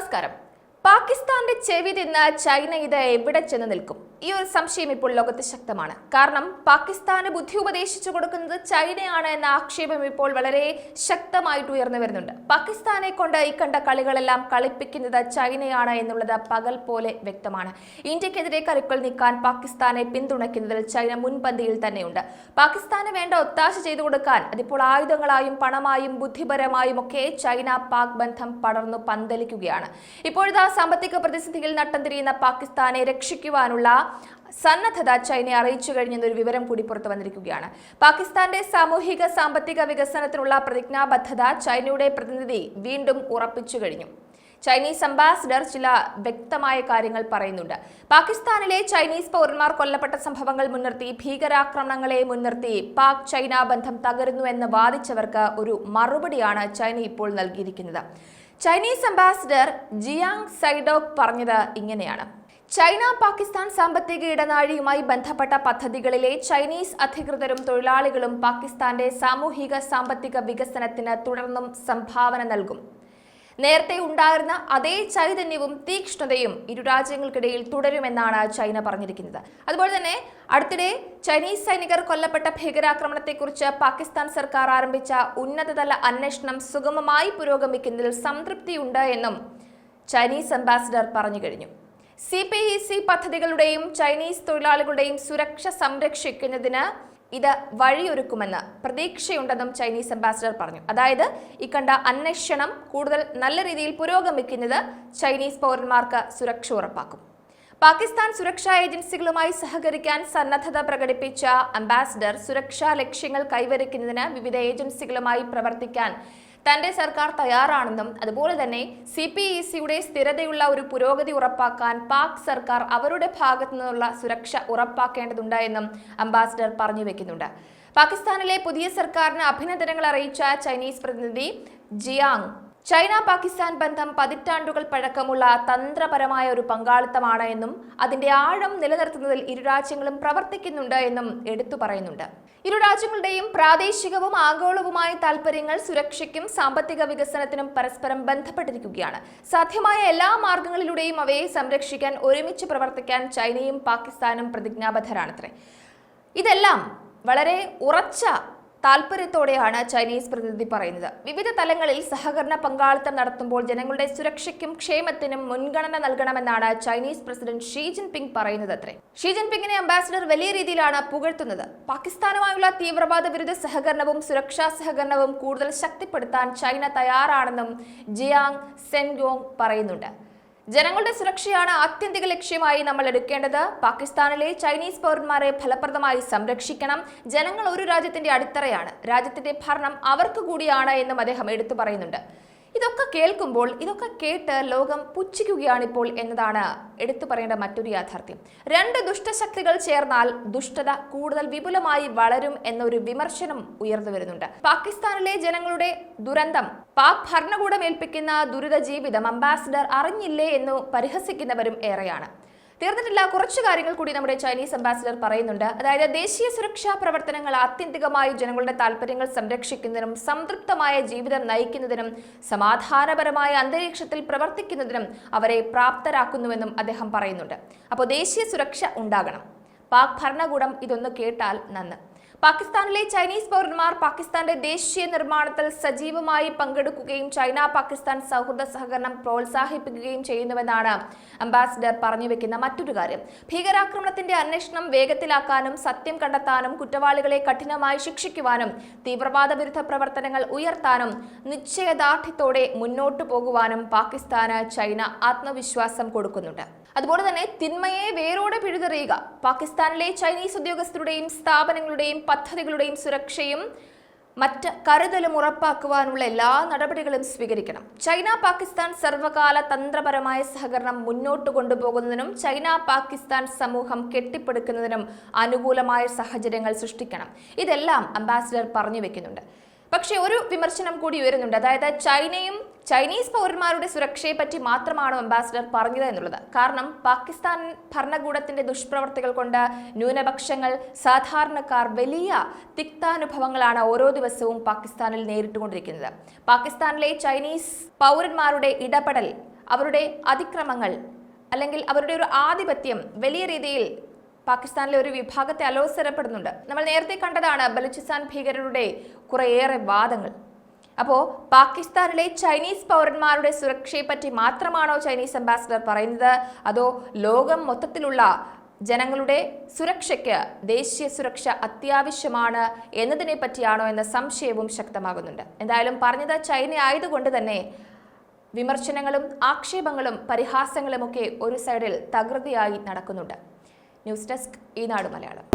നമസ്കാരം. പാകിസ്ഥാന്റെ ചെവി തിന്ന് ചൈന ഇത് എവിടെ ചെന്ന് നിൽക്കും? ഈ ഒരു സംശയം ഇപ്പോൾ ലോകത്ത് ശക്തമാണ്. കാരണം പാകിസ്ഥാന് ബുദ്ധി ഉപദേശിച്ചു കൊടുക്കുന്നത് ചൈനയാണ് എന്ന ആക്ഷേപം ഇപ്പോൾ വളരെ ശക്തമായിട്ട് ഉയർന്നു വരുന്നുണ്ട്. പാകിസ്ഥാനെ കൊണ്ട് ഈ കണ്ട കളികളെല്ലാം കളിപ്പിക്കുന്നത് ചൈനയാണ് എന്നുള്ളത് പകൽ പോലെ വ്യക്തമാണ്. ഇന്ത്യക്കെതിരെ കരുക്കൾ നീക്കാൻ പാകിസ്ഥാനെ പിന്തുണയ്ക്കുന്നതിൽ ചൈന മുൻപന്തിയിൽ തന്നെയുണ്ട്. പാകിസ്ഥാന് വേണ്ട ഒത്താശ ചെയ്തു കൊടുക്കാൻ അതിപ്പോൾ ആയുധങ്ങളായും പണമായും ബുദ്ധിപരമായും ഒക്കെ ചൈന പാക് ബന്ധം പടർന്നു പന്തലിക്കുകയാണ്. ഇപ്പോഴത്തെ സാമ്പത്തിക പ്രതിസന്ധിയിൽ നട്ടം തിരിയുന്ന പാകിസ്ഥാനെ രക്ഷിക്കുവാനുള്ള സന്നദ്ധത ചൈനയെ അറിയിച്ചു കഴിഞ്ഞെന്നൊരു വിവരം കൂടി പുറത്തു വന്നിരിക്കുകയാണ്. പാകിസ്ഥാന്റെ സാമൂഹിക സാമ്പത്തിക വികസനത്തിനുള്ള പ്രതിജ്ഞാബദ്ധത ചൈനയുടെ പ്രതിനിധി വീണ്ടും ഉറപ്പിച്ചു കഴിഞ്ഞു. ചൈനീസ് അംബാസിഡർ ചില വ്യക്തമായ കാര്യങ്ങൾ പറയുന്നുണ്ട്. പാകിസ്ഥാനിലെ ചൈനീസ് പൗരന്മാർ കൊല്ലപ്പെട്ട സംഭവങ്ങൾ മുൻനിർത്തി, ഭീകരാക്രമണങ്ങളെ മുൻനിർത്തി പാക് ചൈന ബന്ധം തകരുന്നു എന്ന് വാദിച്ചവർക്ക് ഒരു മറുപടിയാണ് ചൈന ഇപ്പോൾ നൽകിയിരിക്കുന്നത്. ചൈനീസ് അംബാസിഡർ ജിയാങ് സൈഡോക് പറഞ്ഞത് ഇങ്ങനെയാണ്: ചൈന പാകിസ്ഥാൻ സാമ്പത്തിക ഇടനാഴിയുമായി ബന്ധപ്പെട്ട പദ്ധതികളിലെ ചൈനീസ് അധികൃതരും തൊഴിലാളികളും പാകിസ്ഥാന്റെ സാമൂഹിക സാമ്പത്തിക വികസനത്തിന് തുടർന്നും സംഭാവന നൽകും. നേരത്തെ ഉണ്ടായിരുന്ന അതേ ചൈതന്യവും തീക്ഷ്ണതയും ഇരു രാജ്യങ്ങൾക്കിടയിൽ തുടരുമെന്നാണ് ചൈന പറഞ്ഞിരിക്കുന്നത്. അതുപോലെ തന്നെ അടുത്തിടെ ചൈനീസ് സൈനികർ കൊല്ലപ്പെട്ട ഭീകരാക്രമണത്തെക്കുറിച്ച് പാകിസ്ഥാൻ സർക്കാർ ആരംഭിച്ച ഉന്നതതല അന്വേഷണം സുഗമമായി പുരോഗമിക്കുന്നതിൽ സംതൃപ്തിയുണ്ട് എന്നും ചൈനീസ് അംബാസിഡർ പറഞ്ഞു കഴിഞ്ഞു. CPEC പദ്ധതികളുടെയും ചൈനീസ് തൊഴിലാളികളുടെയും സുരക്ഷ സംരക്ഷിക്കുന്നതിന് ഇത് വഴിയൊരുക്കുമെന്ന് പ്രതീക്ഷയുണ്ടെന്നും ചൈനീസ് അംബാസിഡർ പറഞ്ഞു. അതായത് ഈ കണ്ട അന്വേഷണം കൂടുതൽ നല്ല രീതിയിൽ പുരോഗമിക്കുന്നത് ചൈനീസ് പൗരന്മാർക്ക് സുരക്ഷ ഉറപ്പാക്കും. പാകിസ്ഥാൻ സുരക്ഷാ ഏജൻസികളുമായി സഹകരിക്കാൻ സന്നദ്ധത പ്രകടിപ്പിച്ച അംബാസിഡർ സുരക്ഷാ ലക്ഷ്യങ്ങൾ കൈവരിക്കുന്നതിന് വിവിധ ഏജൻസികളുമായി പ്രവർത്തിക്കാൻ തന്റെ സർക്കാർ തയ്യാറാണെന്നും അതുപോലെ തന്നെ CPECയുടെ സ്ഥിരതയുള്ള ഒരു പുരോഗതി ഉറപ്പാക്കാൻ പാക് സർക്കാർ അവരുടെ ഭാഗത്തു നിന്നുള്ള സുരക്ഷ ഉറപ്പാക്കേണ്ടതുണ്ട് എന്നും അംബാസിഡർ പറഞ്ഞു വെക്കുന്നുണ്ട്. പാകിസ്ഥാനിലെ പുതിയ സർക്കാരിന് അഭിനന്ദനങ്ങൾ അറിയിച്ച ചൈനീസ് പ്രതിനിധി ജിയാങ്, ചൈന പാകിസ്ഥാൻ ബന്ധം പതിറ്റാണ്ടുകൾ പഴക്കമുള്ള തന്ത്രപരമായ ഒരു പങ്കാളിത്തമാണ് എന്നും അതിന്റെ ആഴം നിലനിർത്തുന്നതിൽ ഇരു രാജ്യങ്ങളും പ്രവർത്തിക്കുന്നുണ്ട് എന്നും എടുത്തു പറയുന്നുണ്ട്. ഇരു രാജ്യങ്ങളുടെയും പ്രാദേശികവും ആഗോളവുമായ താൽപര്യങ്ങൾ സുരക്ഷയ്ക്കും സാമ്പത്തിക വികസനത്തിനും പരസ്പരം ബന്ധപ്പെട്ടിരിക്കുകയാണ്. സാധ്യമായ എല്ലാ മാർഗങ്ങളിലൂടെയും അവയെ സംരക്ഷിക്കാൻ ഒരുമിച്ച് പ്രവർത്തിക്കാൻ ചൈനയും പാകിസ്ഥാനും പ്രതിജ്ഞാബദ്ധരാണത്രേ. ഇതെല്ലാം വളരെ ഉറച്ച താൽപര്യത്തോടെയാണ് ചൈനീസ് പ്രതിനിധി പറയുന്നത്. വിവിധ തലങ്ങളിൽ സഹകരണ പങ്കാളിത്തം നടത്തുമ്പോൾ ജനങ്ങളുടെ സുരക്ഷയ്ക്കും ക്ഷേമത്തിനും മുൻഗണന നൽകണമെന്നാണ് ചൈനീസ് പ്രസിഡന്റ് ഷീ ജിൻപിങ് പറയുന്നത് അത്രേ. ഷീ ജിൻപിങ്ങിനെ അംബാസിഡർ വലിയ രീതിയിലാണ് പുകഴ്ത്തുന്നത്. പാകിസ്ഥാനുമായുള്ള തീവ്രവാദ വിരുദ്ധ സഹകരണവും സുരക്ഷാ സഹകരണവും കൂടുതൽ ശക്തിപ്പെടുത്താൻ ചൈന തയ്യാറാണെന്നും ജിയാങ് സെൻഗോങ് പറയുന്നുണ്ട്. ജനങ്ങളുടെ സുരക്ഷയാണ് ആത്യന്തിക ലക്ഷ്യമായി നമ്മൾ എടുക്കേണ്ടത്. പാകിസ്ഥാനിലെ ചൈനീസ് പൗരന്മാരെ ഫലപ്രദമായി സംരക്ഷിക്കണം. ജനങ്ങൾ ഒരു രാജ്യത്തിന്റെ അടിത്തറയാണ്. രാജ്യത്തിന്റെ ഭരണം അവർക്ക് കൂടിയാണ് എന്നും അദ്ദേഹം എടുത്തു പറയുന്നുണ്ട്. ഇതൊക്കെ കേൾക്കുമ്പോൾ, ഇതൊക്കെ കേട്ട് ലോകം പുച്ഛിക്കുകയാണിപ്പോൾ എന്നതാണ് എടുത്തു പറയേണ്ട മറ്റൊരു യാഥാർത്ഥ്യം. രണ്ട് ദുഷ്ടശക്തികൾ ചേർന്നാൽ ദുഷ്ടത കൂടുതൽ വിപുലമായി വളരും എന്നൊരു വിമർശനം ഉയർന്നു വരുന്നുണ്ട്. പാകിസ്ഥാനിലെ ജനങ്ങളുടെ ദുരന്തം, പാക് ഭരണകൂടം ഏൽപ്പിക്കുന്ന ദുരിത ജീവിതം അംബാസിഡർ അറിഞ്ഞില്ലേ എന്നു പരിഹസിക്കുന്നവരും ഏറെയാണ്. തീർന്നിട്ടില്ല, കുറച്ചു കാര്യങ്ങൾ കൂടി നമ്മുടെ ചൈനീസ് അംബാസിഡർ പറയുന്നുണ്ട്. അതായത് ദേശീയ സുരക്ഷാ പ്രവർത്തനങ്ങൾ ആത്യന്തികമായി ജനങ്ങളുടെ താൽപര്യങ്ങൾ സംരക്ഷിക്കുന്നതിനും സംതൃപ്തമായ ജീവിതം നയിക്കുന്നതിനും സമാധാനപരമായ അന്തരീക്ഷത്തിൽ പ്രവർത്തിക്കുന്നതിനും അവരെ പ്രാപ്തരാക്കുന്നുവെന്നും അദ്ദേഹം പറയുന്നുണ്ട്. അപ്പോൾ ദേശീയ സുരക്ഷ ഉണ്ടാകണം. പാക് ഭരണകൂടം ഇതൊന്ന് കേട്ടാൽ നന്ന്. പാകിസ്ഥാനിലെ ചൈനീസ് പൗരന്മാർ പാകിസ്ഥാന്റെ ദേശീയ നിർമ്മാണത്തിൽ സജീവമായി പങ്കെടുക്കുകയും ചൈന പാകിസ്ഥാൻ സൗഹൃദ സഹകരണം പ്രോത്സാഹിപ്പിക്കുകയും ചെയ്യുന്നുവെന്നാണ് അംബാസിഡർ പറഞ്ഞു വെക്കുന്ന മറ്റൊരു കാര്യം. ഭീകരാക്രമണത്തിന്റെ അന്വേഷണം വേഗത്തിലാക്കാനും സത്യം കണ്ടെത്താനും കുറ്റവാളികളെ കഠിനമായി ശിക്ഷിക്കുവാനും തീവ്രവാദ വിരുദ്ധ പ്രവർത്തനങ്ങൾ ഉയർത്താനും നിശ്ചയദാർഢ്യത്തോടെ മുന്നോട്ടു പോകുവാനും പാകിസ്ഥാന് ചൈന ആത്മവിശ്വാസം കൊടുക്കുന്നുണ്ട്. അതുപോലെ തന്നെ തിന്മയെ വേരോടെ പിഴുതെറിയുക, പാകിസ്ഥാനിലെ ചൈനീസ് ഉദ്യോഗസ്ഥരുടെയും സ്ഥാപനങ്ങളുടെയും പദ്ധതികളുടെയും സുരക്ഷയും മറ്റ് കരുതലും ഉറപ്പാക്കുവാനുള്ള എല്ലാ നടപടികളും സ്വീകരിക്കണം. ചൈന പാകിസ്ഥാൻ സർവകാല തന്ത്രപരമായ സഹകരണം മുന്നോട്ട് കൊണ്ടുപോകുന്നതിനും ചൈന പാകിസ്ഥാൻ സമൂഹം കെട്ടിപ്പടുക്കുന്നതിനും അനുകൂലമായ സാഹചര്യങ്ങൾ സൃഷ്ടിക്കണം. ഇതെല്ലാം അംബാസിഡർ പറഞ്ഞു വെക്കുന്നുണ്ട്. പക്ഷേ ഒരു വിമർശനം കൂടി ഉയരുന്നുണ്ട്. അതായത് ചൈനയും ചൈനീസ് പൗരന്മാരുടെ സുരക്ഷയെ പറ്റി മാത്രമാണ് അംബാസിഡർ പറഞ്ഞത് എന്നുള്ളത്. കാരണം പാകിസ്ഥാൻ ഭരണകൂടത്തിന്റെ ദുഷ്പ്രവർത്തികൾ കൊണ്ട് ന്യൂനപക്ഷങ്ങൾ, സാധാരണക്കാർ വലിയ തിക്താനുഭവങ്ങളാണ് ഓരോ ദിവസവും പാകിസ്ഥാനിൽ നേരിട്ടുകൊണ്ടിരിക്കുന്നത്. പാകിസ്ഥാനിലെ ചൈനീസ് പൗരന്മാരുടെ ഇടപെടൽ അവരുടെ അതിക്രമങ്ങൾ അല്ലെങ്കിൽ അവരുടെ ഒരു ആധിപത്യം വലിയ രീതിയിൽ പാകിസ്ഥാനിലെ ഒരു വിഭാഗത്തെ അലോസരപ്പെടുന്നുണ്ട്. നമ്മൾ നേരത്തെ കണ്ടതാണ് ബലൂചിസ്ഥാൻ ഭീകരരുടെ കുറേയേറെ വാദങ്ങൾ. അപ്പോൾ പാകിസ്ഥാനിലെ ചൈനീസ് പൗരന്മാരുടെ സുരക്ഷയെപ്പറ്റി മാത്രമാണോ ചൈനീസ് അംബാസിഡർ പറയുന്നത്, അതോ ലോകം മൊത്തത്തിലുള്ള ജനങ്ങളുടെ സുരക്ഷയ്ക്ക് ദേശീയ സുരക്ഷ അത്യാവശ്യമാണ് എന്നതിനെ പറ്റിയാണോ എന്ന സംശയവും ശക്തമാകുന്നുണ്ട്. എന്തായാലും പറഞ്ഞത് ചൈന ആയതുകൊണ്ട് തന്നെ വിമർശനങ്ങളും ആക്ഷേപങ്ങളും പരിഹാസങ്ങളുമൊക്കെ ഒരു സൈഡിൽ തകൃതിയായി നടക്കുന്നുണ്ട്. ന്യൂസ് ഡെസ്ക് ഈനാട് മലയാളം.